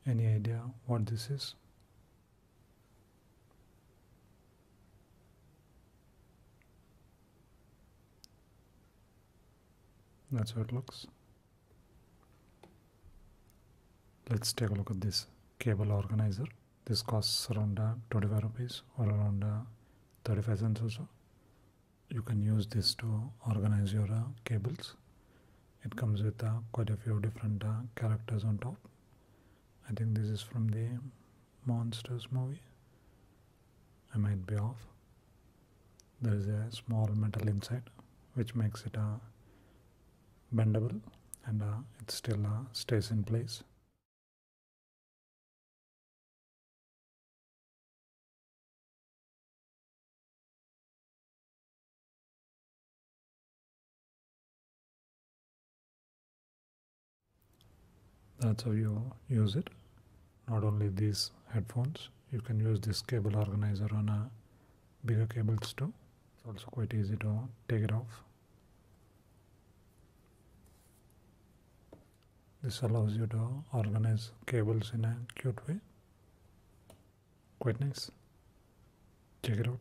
Any idea what this is? That's how it looks. Let's take a look at this cable organizer. This costs around 25 rupees or around 35 cents or so. You can use this to organize your cables. It comes with quite a few different characters on top. I think this is from the Monsters movie. I might be off. There is a small metal inside which makes it bendable, and it still stays in place. That's how you use it. Not only these headphones, you can use this cable organizer on bigger cables too. It's also quite easy to take it off. This allows you to organize cables in a cute way. Quite nice. Check it out.